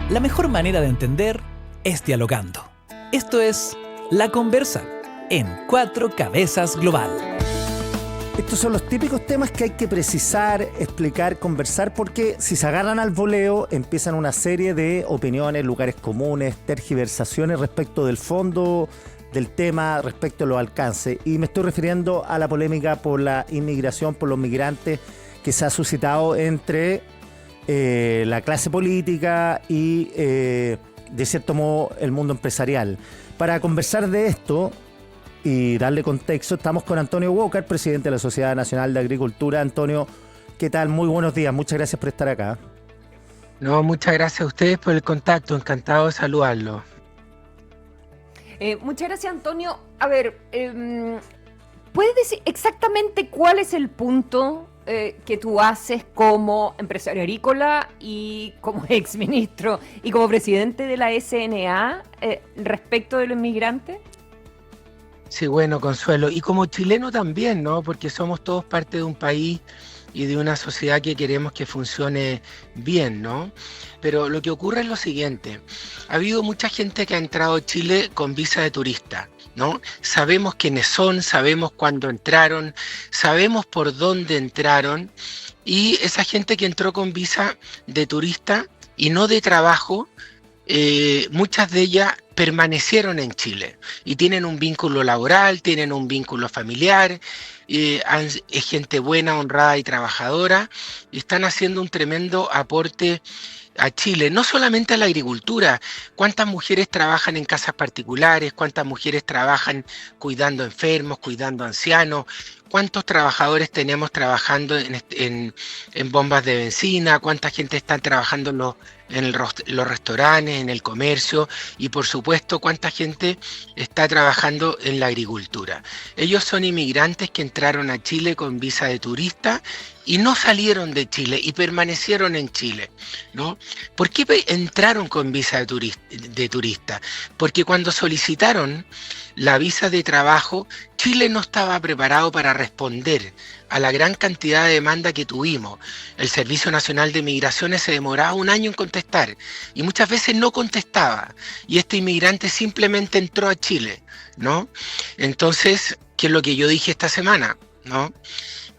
La mejor manera de entender es dialogando. Esto es La Conversa, en Cuatro Cabezas Global. Estos son los típicos temas que hay que precisar, explicar, conversar, porque si se agarran al voleo empiezan una serie de opiniones, lugares comunes, tergiversaciones respecto del fondo del tema, respecto a los alcances. Y me estoy refiriendo a la polémica por la inmigración, por los migrantes que se ha suscitado entre la clase política y, de cierto modo, el mundo empresarial. Para conversar de esto y darle contexto, estamos con Antonio Walker, presidente de la Sociedad Nacional de Agricultura. Antonio, ¿qué tal? Muy buenos días, muchas gracias por estar acá. No, muchas gracias a ustedes por el contacto, encantado de saludarlo. Muchas gracias, Antonio. A ver, ¿puedes decir exactamente cuál es el punto que tú haces como empresario agrícola y como exministro y como presidente de la SNA respecto de los inmigrantes? Sí, bueno, Consuelo, y como chileno también, ¿no? Porque somos todos parte de un país y de una sociedad que queremos que funcione bien, ¿no? Pero lo que ocurre es lo siguiente: ha habido mucha gente que ha entrado a Chile con visa de turista, ¿no? Sabemos quiénes son, sabemos cuándo entraron, sabemos por dónde entraron, y esa gente que entró con visa de turista y no de trabajo, muchas de ellas permanecieron en Chile y tienen un vínculo laboral, tienen un vínculo familiar, es gente buena, honrada y trabajadora, y están haciendo un tremendo aporte a Chile, no solamente a la agricultura. ¿Cuántas mujeres trabajan en casas particulares? ¿Cuántas mujeres trabajan cuidando enfermos, cuidando ancianos? ¿Cuántos trabajadores tenemos trabajando en bombas de benzina? ¿Cuánta gente está trabajando en los restaurantes, en el comercio? Y por supuesto, ¿cuánta gente está trabajando en la agricultura? Ellos son inmigrantes que entraron a Chile con visa de turista y no salieron de Chile y permanecieron en Chile, ¿no? ¿Por qué entraron con visa de turista? Porque cuando solicitaron la visa de trabajo, Chile no estaba preparado para responder a la gran cantidad de demanda que tuvimos. El Servicio Nacional de Migraciones se demoraba un año en contestar y muchas veces no contestaba, y este inmigrante simplemente entró a Chile, ¿no? Entonces, ¿qué es lo que yo dije esta semana, ¿no?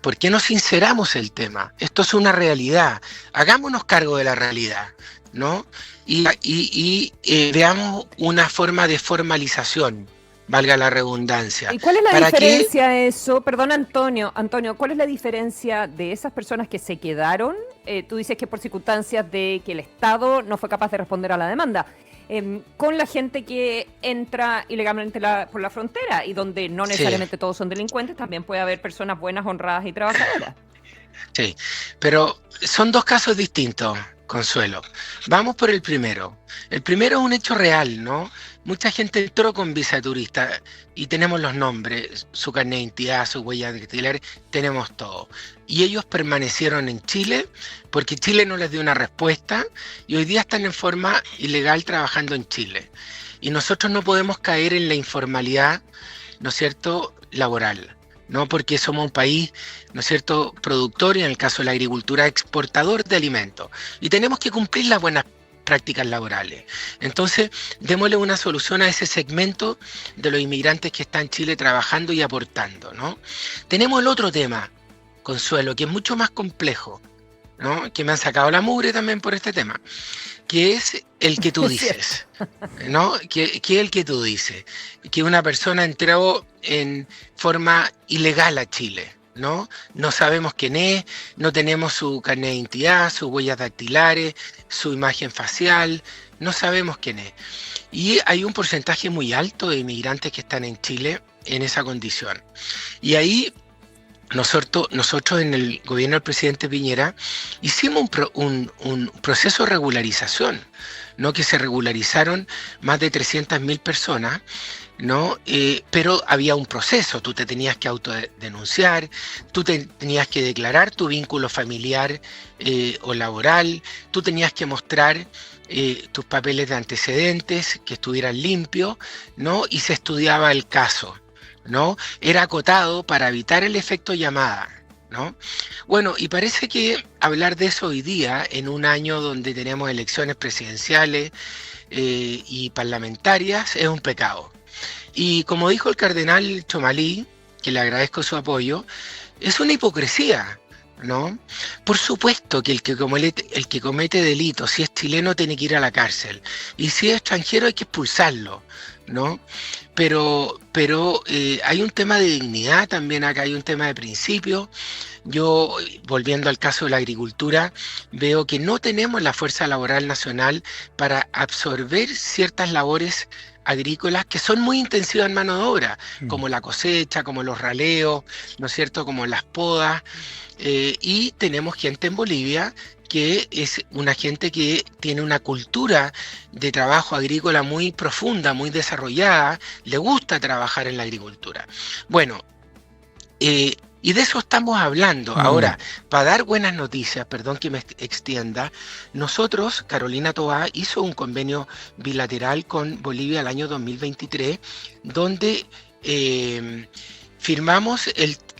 ¿Por qué no sinceramos el tema? Esto es una realidad. Hagámonos cargo de la realidad, ¿no? Y veamos una forma de formalización, valga la redundancia. ¿Y cuál es la diferencia de eso? Perdón, Antonio, ¿cuál es la diferencia de esas personas que se quedaron? Tú dices que por circunstancias de que el Estado no fue capaz de responder a la demanda. Con la gente que entra ilegalmente por la frontera y donde no necesariamente todos son delincuentes, también puede haber personas buenas, honradas y trabajadoras. Sí, pero son dos casos distintos, Consuelo. Vamos por el primero. El primero es un hecho real, ¿no? Mucha gente entró con visa de turista y tenemos los nombres, su carnet de identidad, su huella dactilar, tenemos todo. Y ellos permanecieron en Chile porque Chile no les dio una respuesta y hoy día están en forma ilegal trabajando en Chile. Y nosotros no podemos caer en la informalidad, ¿no es cierto?, laboral, ¿no? Porque somos un país, ¿no es cierto?, productor, y en el caso de la agricultura, exportador de alimentos. Y tenemos que cumplir las buenas prácticas laborales. Entonces, démosle una solución a ese segmento de los inmigrantes que están en Chile trabajando y aportando, ¿no? Tenemos el otro tema, Consuelo, que es mucho más complejo, ¿no? Que me han sacado la mugre también por este tema, que es el que tú dices, ¿no? Que es el que tú dices, que una persona entró en forma ilegal a Chile, ¿no? No sabemos quién es, no tenemos su carnet de identidad, sus huellas dactilares, su imagen facial, no sabemos quién es. Y hay un porcentaje muy alto de inmigrantes que están en Chile en esa condición. Y ahí nosotros en el gobierno del presidente Piñera hicimos un proceso de regularización, ¿no? Que se regularizaron más de 300.000 personas, ¿no? Pero había un proceso. Tú te tenías que autodenunciar, tú tenías que declarar tu vínculo familiar o laboral, tú tenías que mostrar tus papeles de antecedentes que estuvieran limpios, ¿no? Y se estudiaba el caso, ¿no? Era acotado para evitar el efecto llamada, ¿no? Bueno, y parece que hablar de eso hoy día, en un año donde tenemos elecciones presidenciales y parlamentarias, es un pecado. Y como dijo el cardenal Chomalí, que le agradezco su apoyo, es una hipocresía, ¿no? Por supuesto que el que comete delitos, si es chileno, tiene que ir a la cárcel. Y si es extranjero, hay que expulsarlo, ¿no? Pero hay un tema de dignidad también acá, hay un tema de principio. Yo, volviendo al caso de la agricultura, veo que no tenemos la fuerza laboral nacional para absorber ciertas labores agrícolas que son muy intensivas en mano de obra, como la cosecha, como los raleos, ¿no es cierto?, como las podas, y tenemos gente en Bolivia que es una gente que tiene una cultura de trabajo agrícola muy profunda, muy desarrollada, le gusta trabajar en la agricultura. Bueno, y de eso estamos hablando. Ahora, para dar buenas noticias, perdón que me extienda, nosotros, Carolina Toá, hizo un convenio bilateral con Bolivia el año 2023, donde firmamos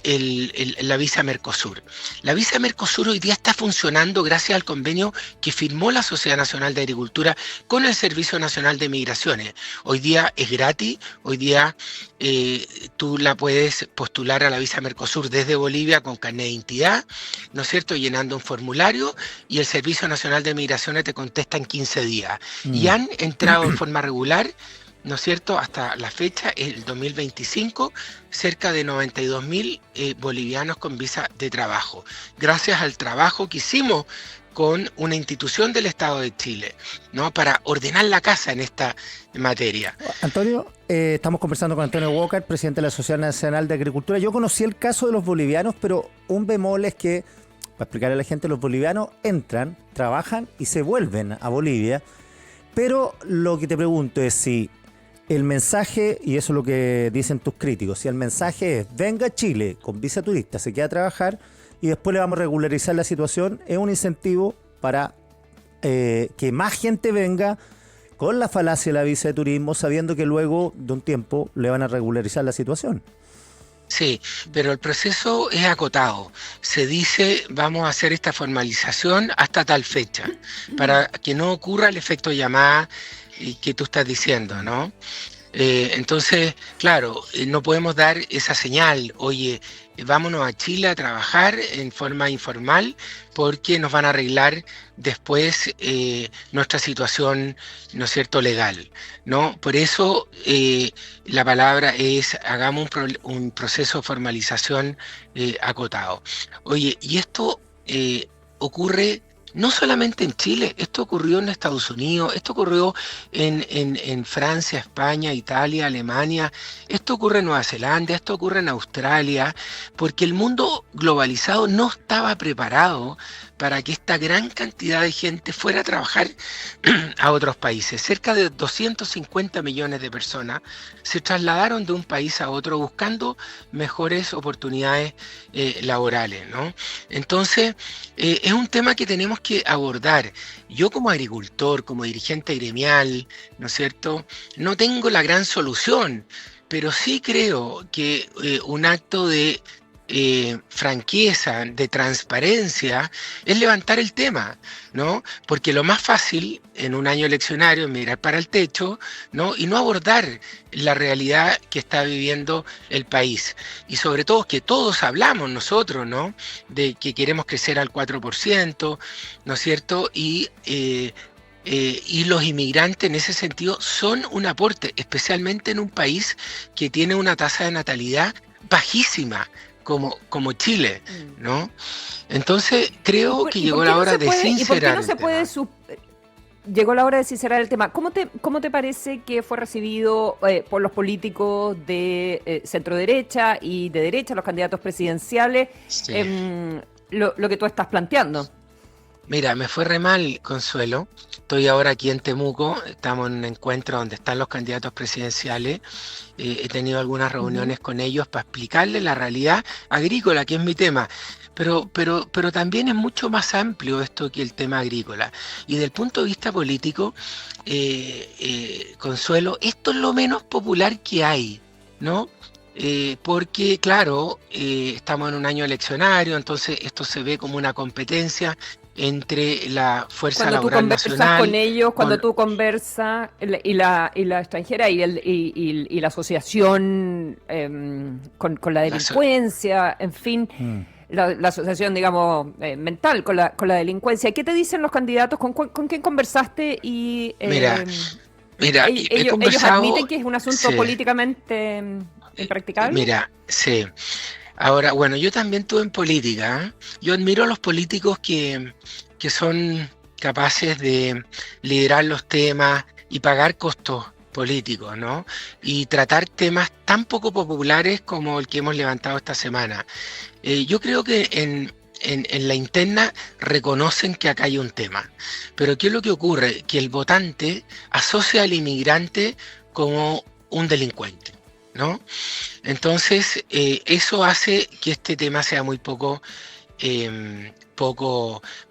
la visa Mercosur. La visa Mercosur hoy día está funcionando gracias al convenio que firmó la Sociedad Nacional de Agricultura con el Servicio Nacional de Migraciones. Hoy día es gratis, hoy día tú la puedes postular a la visa Mercosur desde Bolivia con carnet de identidad, ¿no es cierto?, llenando un formulario, y el Servicio Nacional de Migraciones te contesta en 15 días. Y han entrado en forma regular, ¿no es cierto?, hasta la fecha, el 2025, cerca de 92.000 bolivianos con visa de trabajo, gracias al trabajo que hicimos con una institución del Estado de Chile, ¿no?, para ordenar la casa en esta materia. Antonio, estamos conversando con Antonio Walker, presidente de la Sociedad Nacional de Agricultura. Yo conocí el caso de los bolivianos, pero un bemol es que, para explicarle a la gente, los bolivianos entran, trabajan y se vuelven a Bolivia. Pero lo que te pregunto es si el mensaje, y eso es lo que dicen tus críticos, si el mensaje es venga a Chile con visa turista, se queda a trabajar y después le vamos a regularizar la situación, es un incentivo para que más gente venga con la falacia de la visa de turismo, sabiendo que luego de un tiempo le van a regularizar la situación. Sí, pero el proceso es acotado. Se dice, vamos a hacer esta formalización hasta tal fecha, para que no ocurra el efecto llamada que tú estás diciendo, ¿no? Entonces, claro, no podemos dar esa señal, oye, vámonos a Chile a trabajar en forma informal porque nos van a arreglar después nuestra situación, ¿no es cierto?, legal, ¿no? Por eso la palabra es, hagamos un proceso de formalización acotado. Oye, y esto ocurre no solamente en Chile, esto ocurrió en Estados Unidos, esto ocurrió en Francia, España, Italia, Alemania, esto ocurre en Nueva Zelanda, esto ocurre en Australia, porque el mundo globalizado no estaba preparado para que esta gran cantidad de gente fuera a trabajar a otros países. Cerca de 250 millones de personas se trasladaron de un país a otro buscando mejores oportunidades laborales, ¿no? Entonces, es un tema que tenemos que abordar. Yo como agricultor, como dirigente gremial, ¿no es cierto?, no tengo la gran solución, pero sí creo que un acto de franqueza, de transparencia, es levantar el tema, ¿no? Porque lo más fácil en un año eleccionario es mirar para el techo, ¿no?, y no abordar la realidad que está viviendo el país. Y sobre todo que todos hablamos nosotros, ¿no?, de que queremos crecer al 4%, ¿no es cierto? Y los inmigrantes en ese sentido son un aporte, especialmente en un país que tiene una tasa de natalidad bajísima, como Chile, ¿no? Entonces creo que llegó la hora de sincerar el tema. Llegó la hora de sincerar el tema. ¿Cómo te parece que fue recibido por los políticos de centro derecha y de derecha, los candidatos presidenciales, Sí. Lo que tú estás planteando? Mira, me fue re mal, Consuelo. Estoy ahora aquí en Temuco, estamos en un encuentro donde están los candidatos presidenciales. He tenido algunas reuniones con ellos para explicarles la realidad agrícola, que es mi tema. Pero también es mucho más amplio esto que el tema agrícola. Y desde el punto de vista político, Consuelo, esto es lo menos popular que hay, ¿no? porque, claro, estamos en un año eleccionario, entonces esto se ve como una competencia entre la fuerza Cuando tú laboral conversas nacional. con ellos, cuando tú conversas, y la extranjera y la asociación con la delincuencia, en fin, la asociación, digamos, mental con la delincuencia. ¿Qué te dicen los candidatos? ¿Con quién conversaste? Y Mira, he ellos conversado, admiten que es un asunto sí, políticamente impracticable. mira, sí. Ahora, bueno, yo también estuve en política, ¿eh? Yo admiro a los políticos que son capaces de liderar los temas y pagar costos políticos, ¿no? Y tratar temas tan poco populares como el que hemos levantado esta semana. Yo creo que en la interna reconocen que acá hay un tema. Pero ¿qué es lo que ocurre? Que el votante asocia al inmigrante como un delincuente, ¿no? Entonces, eso hace que este tema sea muy poco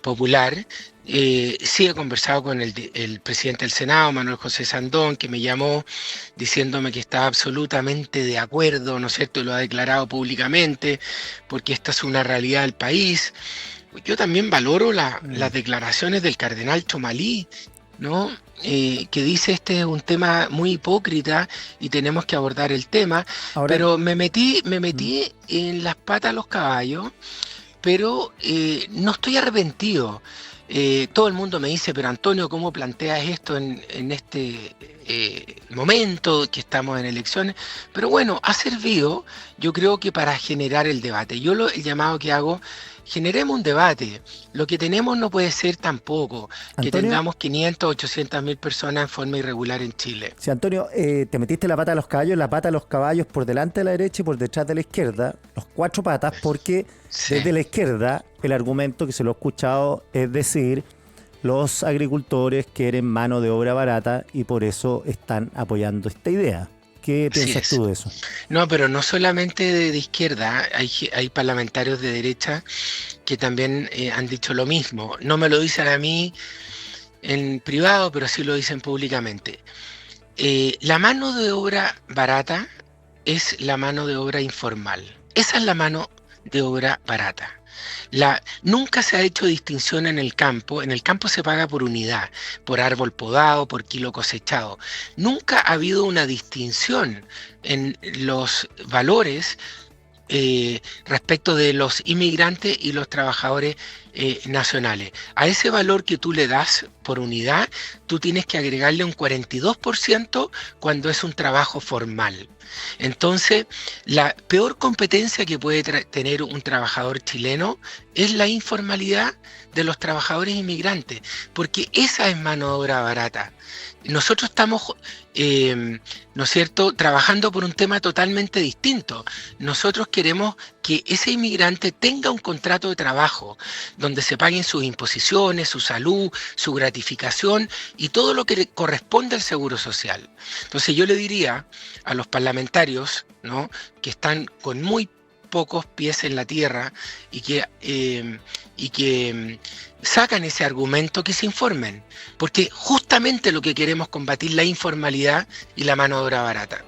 popular. Sí he conversado con el presidente del Senado, Manuel José Sandón, que me llamó diciéndome que estaba absolutamente de acuerdo, ¿no es cierto? Y lo ha declarado públicamente, porque esta es una realidad del país. Yo también valoro las declaraciones del cardenal Chomalí, ¿no? Que dice este es un tema muy hipócrita y tenemos que abordar el tema. Ahora, Pero me metí en las patas de los caballos, pero no estoy arrepentido. Todo el mundo me dice, pero Antonio, ¿cómo planteas esto en este momento que estamos en elecciones? Pero bueno, ha servido, yo creo que para generar el debate. El llamado que hago, generemos un debate. Lo que tenemos no puede ser tampoco que Antonio, tengamos 500, 800 mil personas en forma irregular en Chile. si Antonio, te metiste la pata de los caballos, la pata de los caballos por delante de la derecha y por detrás de la izquierda, los cuatro patas, porque Sí. desde la izquierda el argumento que se lo he escuchado es decir, los agricultores quieren mano de obra barata y por eso están apoyando esta idea. ¿Qué Así piensas es. tú de eso? No, pero no solamente de izquierda, hay parlamentarios de derecha que también han dicho lo mismo. No me lo dicen a mí en privado, pero sí lo dicen públicamente. La mano de obra barata es la mano de obra informal. Esa es la mano de obra barata. Nunca se ha hecho distinción en el campo. En el campo se paga por unidad, por árbol podado, por kilo cosechado. Nunca ha habido una distinción en los valores respecto de los inmigrantes y los trabajadores nacionales. A ese valor que tú le das por unidad, tú tienes que agregarle un 42% cuando es un trabajo formal. Entonces, la peor competencia que puede tener un trabajador chileno es la informalidad de los trabajadores inmigrantes, porque esa es mano de obra barata. Nosotros estamos, ¿no es cierto?, trabajando por un tema totalmente distinto. Nosotros queremos que ese inmigrante tenga un contrato de trabajo donde se paguen sus imposiciones, su salud, su gratificación y todo lo que le corresponde al seguro social. Entonces yo le diría a los parlamentarios, ¿no?, que están con muy pocos pies en la tierra y que sacan ese argumento, que se informen, porque justamente lo que queremos es combatir la informalidad y la mano de obra barata.